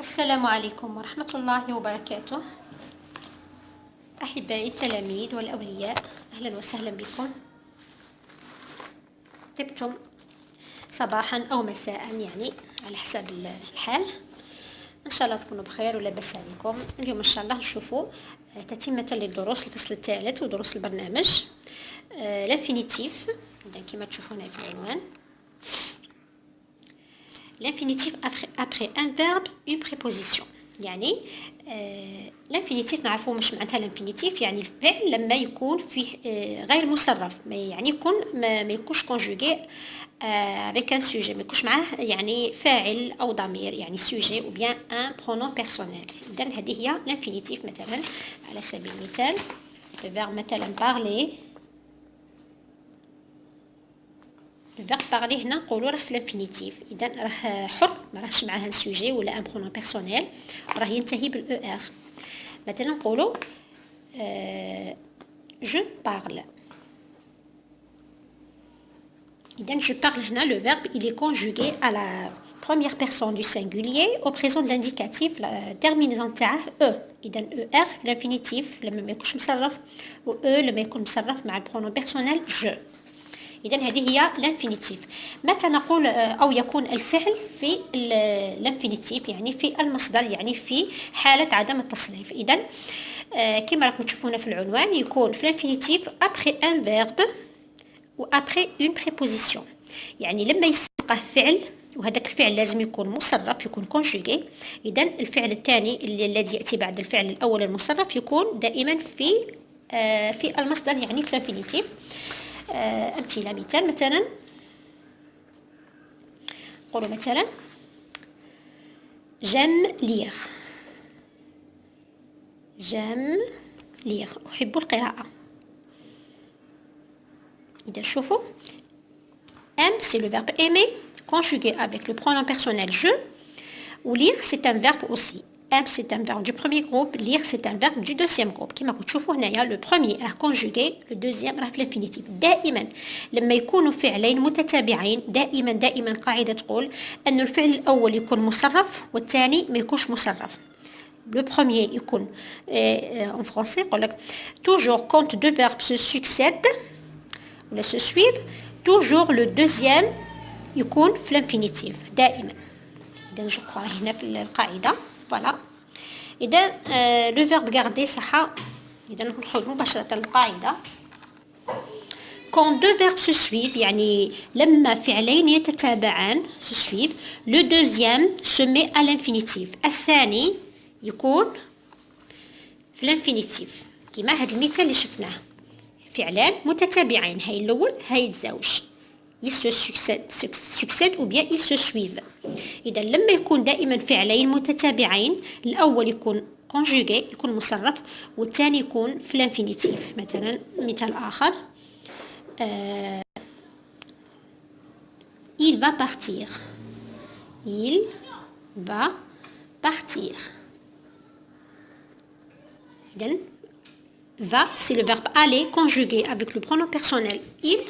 السلام عليكم ورحمة الله وبركاته. أحبائي التلاميذ والأولياء، أهلا وسهلا بكم. طبتم صباحا أو مساء، يعني على حسب الحال. إن شاء الله تكونوا بخير ولاباس عليكم. اليوم إن شاء الله نشوفوا تتمة للدروس الفصل الثالث ودروس البرنامج لانفينيتيف. إذا كما تشوفون في العنوان l'infinitif après un verbe une préposition. يعني الانفينيتيف نعرفوا مش معناتها الانفينيتيف، يعني الفعل لما يكون فيه غير مصرف، يعني يكون ما يكونش كونجوغي avec un sujet، ما يكونش معاه يعني فاعل او ضمير، يعني sujet ou bien un pronom personnel. اذا هذه هي الانفينيتيف. مثلا على سبيل المثال الفيرب مثلا parler، الفيرب بارلي هنا نقولوا راه في الانفينيتيف، اذا راه حر، ما راهش معاه سوجي ولا ان برونون بيرسونيل، راه ينتهي بالاو ار. مثلا نقولوا جو بارل. اذا جو بارل هنا لو فيرب il est conjugué à la première personne du singulier au présent de l'indicatif، la terminaison تاعه او. اذا او ار في الانفينيتيف لما ما يكونش مصرف، و او لما يكون مصرف مع البرونون بيرسونيل جو. إذن هذه هي الانفينيتيف. متى نقول أو يكون الفعل في الانفينيتيف، يعني في المصدر، يعني في حالة عدم التصريف. إذن كما راكم تشوفون في العنوان يكون في الانفينيتيف après un verbe و après une préposition، يعني لما يسبقه فعل وهذاك الفعل لازم يكون مصرف، يكون كونجوغي. إذن الفعل الثاني الذي يأتي بعد الفعل الأول المصرف يكون دائما في المصدر، يعني في الانفينيتيف. أمثلة مثلا نقولوا مثلا j'aime lire، j'aime lire، أحب القراءة. إذا شوفوا aime c'est le verbe aimer conjugué avec le pronom personnel je، ou lire c'est un verbe aussi. aime c'est un verbe du premier groupe، lire c'est un verbe du deuxième groupe. كما تشوفوا هنايا لو بروميير راه كونجوغي، لو دوزيام راه في الانفينيتيف. دائما لما يكونوا فعلين متتابعين دائما قاعده تقول ان الفعل الاول يكون مصرف والثاني ما يكونش مصرف. لو بروميير يكون en français يقول لك toujours quand deux verbes se succèdent ولا se suivent toujours le deuxième يكون في الانفينيتيف دائما. اذا جو كرو هنا في القاعده فوالا. إذا لو فيرب غاردي صح. إذا ندخل مباشرة للقاعدة. quand deux verbes se suivent، يعني لما فعلين يتتابعان se suivent، le deuxième se met à l'infinitif، الثاني يكون في الانفينيتيف. كما هذا المثال اللي شفناه، فعلان متتابعين، هاي الأول هاي الزوج، ils se succèdent ou bien ils se suivent. إذا لما يكون دائما فعلين متتابعين، الأول يكون conjugué يكون مصرف والثاني يكون في الانفينيتيف. مثلا مثال آخر il va partir، il va partir. إذن va c'est le verbe aller conjugué avec le pronom personnel il.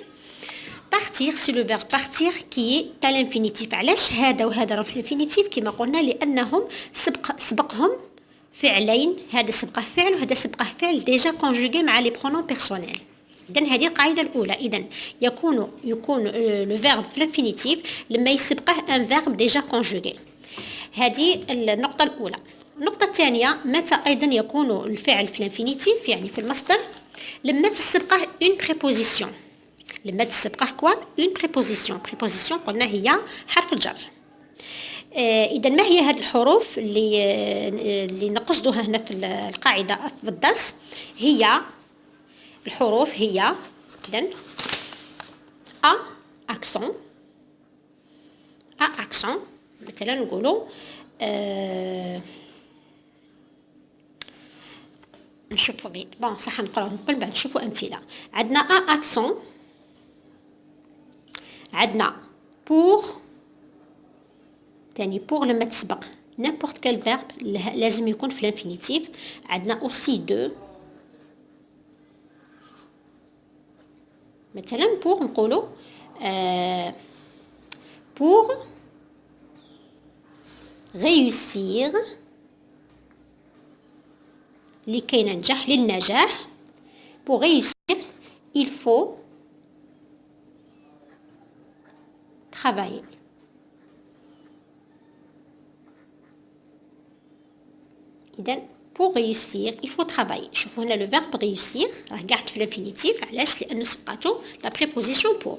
partir c'est le verbe partir qui est à l'infinitif. علاش هذا وهذا راه في الانفينيتيف؟ كما قلنا لأنهم سبقهم فعلين، هذا سبقه فعل وهذا سبقه فعل ديجا كونجوغي مع لي برونون بيرسونيل. إذن هذه القاعدة الأولى. إذن يكون لو فيرب في الانفينيتيف لما يسبقه ان فيرب ديجا كونجوغي. هذه النقطة الأولى. النقطة الثانية متى أيضا يكون الفعل في الانفينيتيف، يعني في المصدر، لما تسبقه une préposition. لما تسبقه كوا اون بريبوزيسيون. بريبوزيسيون قلنا هي حرف الجر. اذا ما هي هذه الحروف اللي نقصدها هنا في القاعده في الدرس؟ هي الحروف هي اذا ا اكسون، ا اكسون. مثلا نقولوا نشوفوا بون صح نقراهم قبل بعد نشوفوا امثله. عندنا ا اكسون، عندنا pour، تاني pour لما تسبق n'importe quel verbe لازم يكون في الانفينيتيف. عندنا aussi de، مثلا pour نقولوا pour réussir لكي ننجح للنجاح. Pour réussir, il faut travailler. إذن pour réussir il faut travailler. شوفوا هنا le verbe réussir راه قاعد في الانفينيتيف. علاش؟ لأنه سبقته la préposition pour.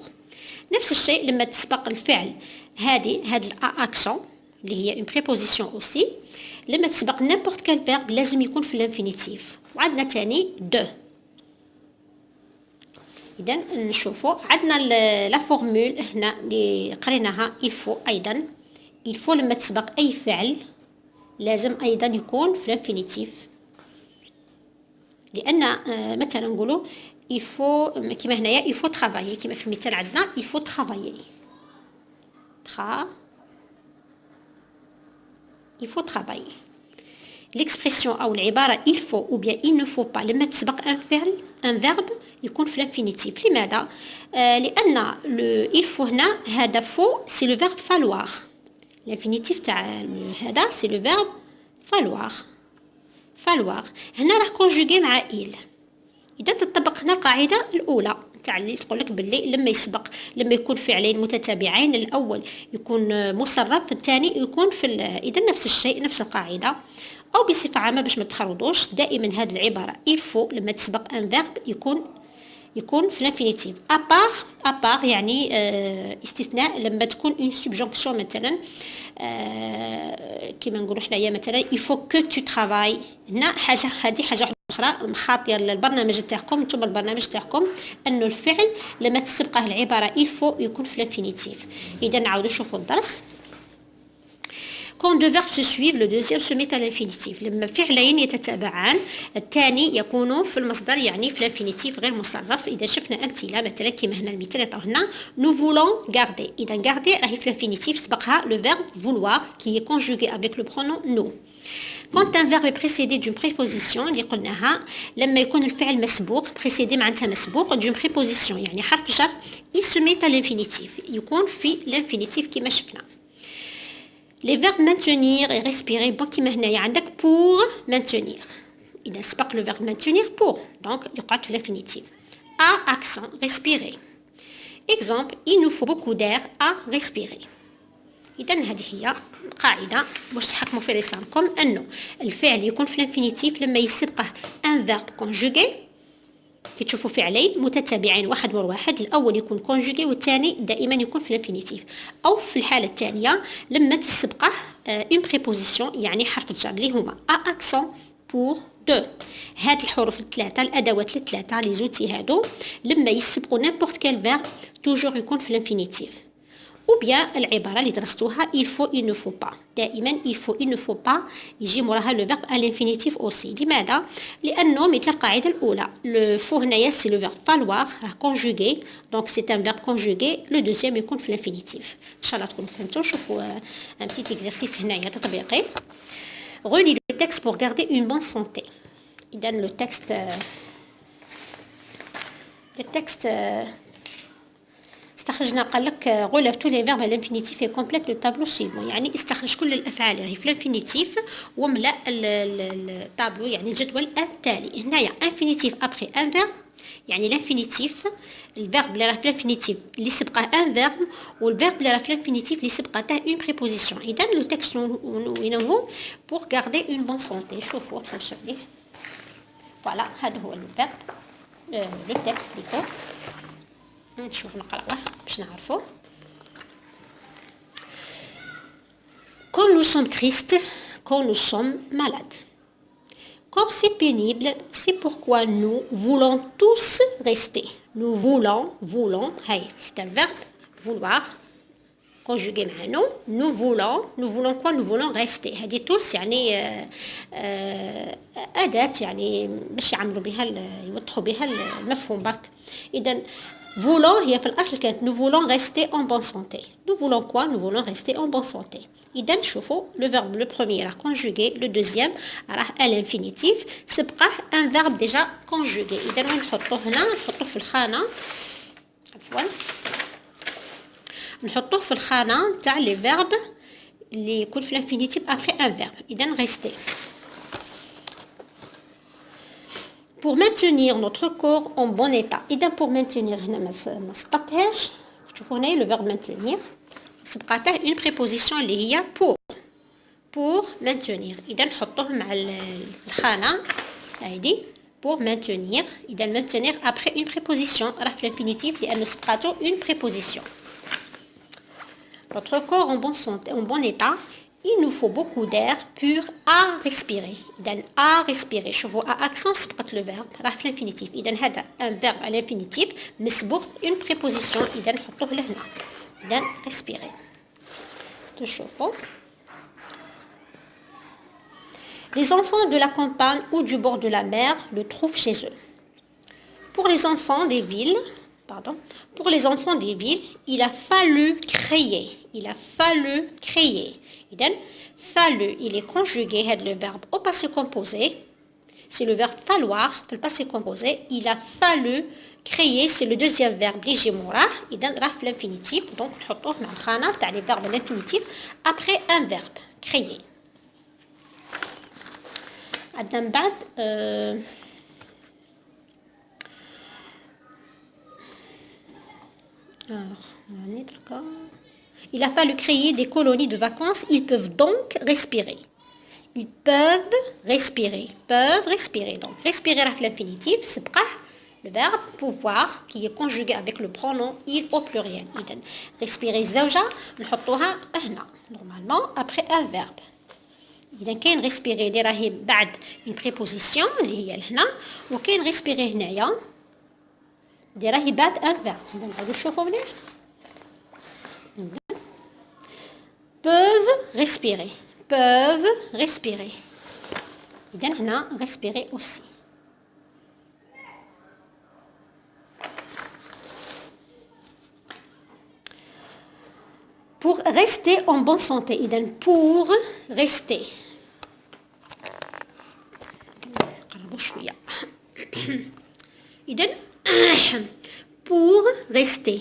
نفس الشيء لما تسبق الفعل هاد l'accent اللي هي une préposition aussi. لما تسبق n'importe quel verbe لازم يكون في الانفينيتيف. وعندنا تاني de. إذن نشوفوا عندنا لا فورمول هنا اللي قريناها il faut أيضا. il faut لما تسبق أي فعل لازم أيضا يكون في الانفينيتيف. لأن مثلا نقولوا il faut كما هنايا il faut travailler كما في المثال عندنا il faut travailler. il faut travailler. l'expression أو العبارة il faut ou bien il ne faut pas لما تسبق un فعل un verbe يكون في الانفينيتيف. لماذا؟ لأن il faut هنا هذا faut c'est le verbe falloir. l'infinitif تاع هذا c'est le verbe falloir. هنا راه كونجوغي مع il. إذا تطبق هنا القاعدة الأولى تاع اللي تقول لك باللي لما يكون فعلين متتابعين الأول يكون مصرف الثاني يكون في إذا نفس الشيء نفس القاعدة. أو بصفة عامة باش ما تخرطوش دائما هذه العبارة il faut لما تسبق un verbe يكون في الانفينيتيف. ابار يعني استثناء لما تكون اون سبجونكسيون مثلا كيما نقولوا حنايا مثلا il faut que tu travailles. هنا هذه حاجه اخرى مخاطيه للبرنامج تاعكم نتوما البرنامج تاعكم انه الفعل لما تسبقه العباره il faut يكون في الانفينيتيف. اذا نعاودوا نشوفوا الدرس. Quand deux verbes se suivent, le deuxième se met à l'infinitif. لما فعلين يتتابعان الثاني يكون في المصدر يعني في الانفينيتيف غير مصرف. إذا شفنا أمثلة مثلا كما هنا المثال اللي هنا nous voulons garder. إذا garder راهي في الانفينيتيف سبقها le verbe vouloir qui est conjugué avec le pronom nous. Quand un verbe est précédé d'une préposition اللي قلناها لما يكون الفعل مسبوق précédé معناتها مسبوق d'une préposition يعني حرف جر il se met à l'infinitif يكون في الانفينيتيف كما شفنا. Les verbes maintenir et respirer bon كيما هنايا عندك pour maintenir. إذا سبق le verbe maintenir pour donc يقعد في l'infinitif. À accent respirer. Exemple il nous faut beaucoup d'air à respirer. إذا هذه هي قاعدة باش تحكموا في لسانكم أنه الفعل يكون في الانفينيتيف لما يسبقه un verbe conjugué. كي تشوفوا فعلين متتابعين واحد ورا واحد الأول يكون كونجوغي والثاني دائما يكون في الانفينيتيف. أو في الحالة الثانية لما تسبقه اون بريبوزيسيون يعني حرف الجر اللي هما ا اكسون بور دو. هاد الحروف الثلاثة الأدوات الثلاثة لي زوتي هادو لما يسبقوا نيمبورت كيل فيرب توجور يكون في الانفينيتيف. ou bien العبارة اللي درستوها il faut il ne faut pas. دائما il faut il ne faut pas يجي موراها le verbe à l'infinitif aussi. لماذا؟ لأنه مثل القاعدة الأولى le faut هنايا c'est le verbe falloir conjugué donc c'est un verbe conjugué. le deuxième يكون في l'infinitif. إن شاء الله تكونوا فهمتوا. شوفوا un petit exercice هنايا تطبيقي. relis le texte pour garder une bonne santé. إذا le texte استخرجنا قال لك غلاف tous les verbes à l'infinitif et complète le tableau suivant. يعني استخرج كل الافعال اللي في الانفينيتيف وملأ التابلو يعني الجدول التالي. هنايا infinitif après un verbe يعني الانفينيتيف الفيرب اللي راه في الانفينيتيف اللي سبقه ان فيرب والفيرب اللي راه في الانفينيتيف اللي سبقته اون بريبوزيسيون. اذا لو تكست وين هو pour garder une bonne santé. شوفوا نمشي عليه. فوالا هذا هو الفيرب لو تكست بليتو. نشوف نقرأه باش نعرفه. Quand nous sommes tristes, quand nous sommes malades. Comme c'est pénible, c'est pourquoi nous voulons tous rester. Nous voulons, hey, c'est un verbe, vouloir, conjugué مع nous voulons quoi? Nous voulons rester. هذه tous يعني أداة يعني باش يعملوا بها يوضحوا بها المفهوم برك. إذا voulons هي في الأصل كانت nous voulons rester en bonne santé. Nous voulons quoi? Nous voulons rester en bonne santé. إذا نشوفوا le verbe le premier راه conjugué, le deuxième راه à l'infinitif سبقه un verbe déjà conjugué. إذا وين نحطوه هنا؟ نحطوه في الخانة عفوا نحطوه في الخانة تاع les verbes اللي يكون في l'infinitif après un verbe. إذن rester. Pour maintenir notre corps en bon état. إذا pour maintenir هنا ما سقطتهاش. شوفوا هنا le verbe maintenir. سبقته une préposition اللي هي pour maintenir. إذا نحطوه مع الخانة هذه pour maintenir. إذا maintenir après une préposition. راه في l'infinitif لأنه سبقته une préposition. Notre corps en bonne santé, en bon état. Il nous faut beaucoup d'air pur à respirer. إذن à respirer. شوفوا à accent سبقت le verbe راه في l'infinitif. إذن هذا un verbe à l'infinitif مسبوق une préposition. إذن نحطوه لهنا. إذن respirer. تشوفوا. Les enfants de la campagne ou du bord de la mer le trouvent chez eux. Pour les enfants des villes, pour les enfants des villes, il a fallu créer. Il a fallu créer. إذن fallu, il est conjugué le verbe au passé composé. C'est le verbe falloir في le passé composé. Il a fallu créer, c'est le deuxième verbe اللي يجي موراه. إذن راه في l'infinitif. Donc نحطوه مع الخانة تاع les verbes l'infinitif après un verbe créer. عندنا من بعد il a fallu créer des colonies de vacances. Ils peuvent donc respirer. Ils peuvent respirer. Peuvent respirer. Donc, respirer à l'infinitif, c'est le verbe pouvoir qui est conjugué avec le pronom il au pluriel. Respirer زوجة نحطوها هنا normalement après un verbe. إذا كاين respirer اللي راهي بعد une préposition اللي هي لهنا وكاين respirer هنايا اللي راهي بعد un verbe. إذا نعاودو نشوفو مليح. Peuvent respirer. Peuvent respirer. إذن هنا respirer aussi. Pour rester en bonne santé. إذن pour rester. قربوا شوية. إذن pour rester.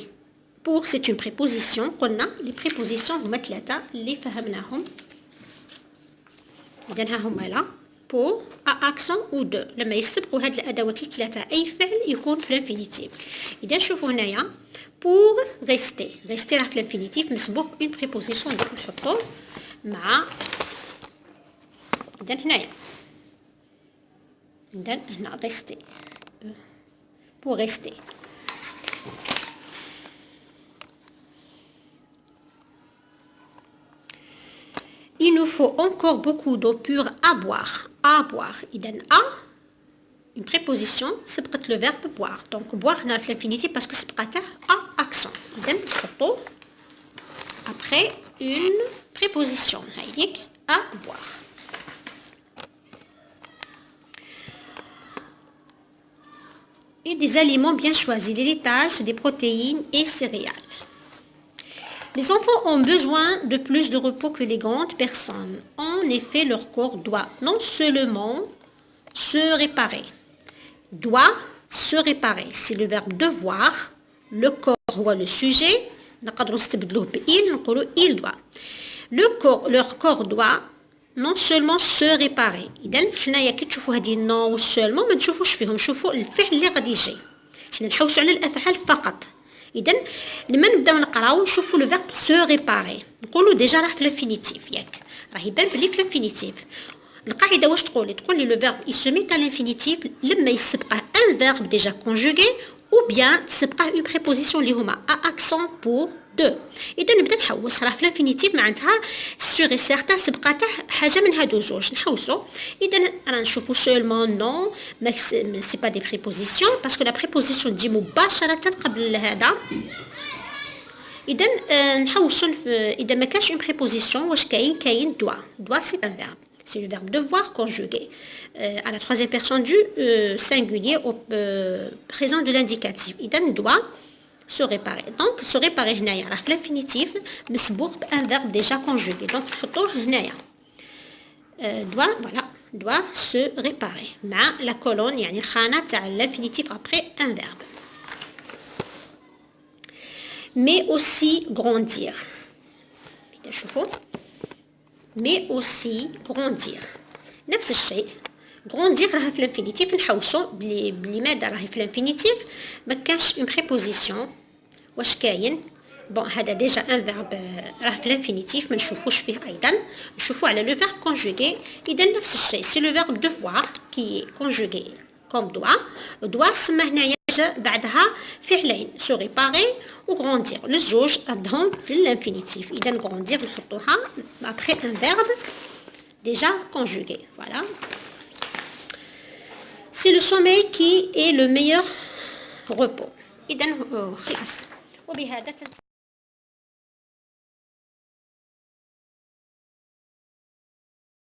Pour c'est une préposition. قلنا les prépositions هما ثلاثة اللي فهمناهم. إذا ها هما لا pour à accent ou de. لما يسبقوا هاد الأدوات الثلاثة أي فعل يكون في l'infinitif. إذا شوفوا هنايا pour rester. Rester راه في l'infinitif مسبوق une préposition دوك نحطوه مع إذا هنايا. إذا هنا rester. Pour rester. Il nous faut encore beaucoup d'eau pure à boire. À boire. إذن à une préposition سبقت le verbe boire. Donc boire هنا في l'infinitif parce que سبقته à accent. إذن نحطو après une préposition هايديك à boire. Et des aliments bien choisis, des laitages, des protéines et céréales. Les enfants ont besoin de plus de repos que les grandes personnes. En effet, leur corps doit non seulement se réparer. Doit se réparer. C'est le verbe devoir. Le corps ou le sujet. Il doit. Leur corps doit non seulement se réparer. إذن حنايا كي تشوفوا هذه non seulement ما تشوفوش فيهم شوفوا الفعل اللي غادي يجي. حنا نحوسوا على الأفعال فقط. إذن لما نبداو نقراو نشوفوا لو فيرب سو ريباري نقولوا ديجا راه في لانفينيتيف ياك راه يبان بلي في لانفينيتيف. القاعده واش تقولي لو فيرب il se met à l'infinitif لما يسبقه ان فيرب ديجا كونجوغي ou bien تسبقه اون بريبوزيسيون اللي هما ا اكسون بور دو. اذا نبدا نحوس راه في لانفينيتيف معناتها سيغ سيغتان سبقاته حاجه من هادو زوج نحوسو. اذا راه نشوفو سولمون نو سي با دي بريبوزيسيون باسكو لا بريبوزيسيون تجي مباشره قبل هذا. اذا نحوسو اذا ما كانش اون بريبوزيسيون واش كاين دوا سي ان فيرب. C'est le verbe devoir conjugué à la troisième personne du singulier au présent de l'indicatif. Il doit se réparer. Donc, se réparer, c'est l'infinitif, mais c'est un verbe déjà conjugué. Donc, doit se réparer. Mais la colonne, l'infinitif après un verbe. Mais aussi grandir. mais aussi grandir. نفس الشيء grandir راهي في الانفينيتيف نحوسو بلي ماذا راهي في الانفينيتيف ما كانش اون بريبوزيسيون واش كاين بون هذا ديجا ان فيرب راه في الانفينيتيف ما نشوفوش فيه ايضا نشوفو على لو فيرب كونجوغي اذا نفس الشيء سي لو فيرب devoir كي كونجوغي كوم doit سما هنايا جا بعدها فعلين se réparer و grandir للزوج عندهم في الانفينيتيف اذا grandir نحطوها après un verbe déjà conjugué voilà. C'est le sommeil qui est le meilleur repos. إذن خلاص وبهذا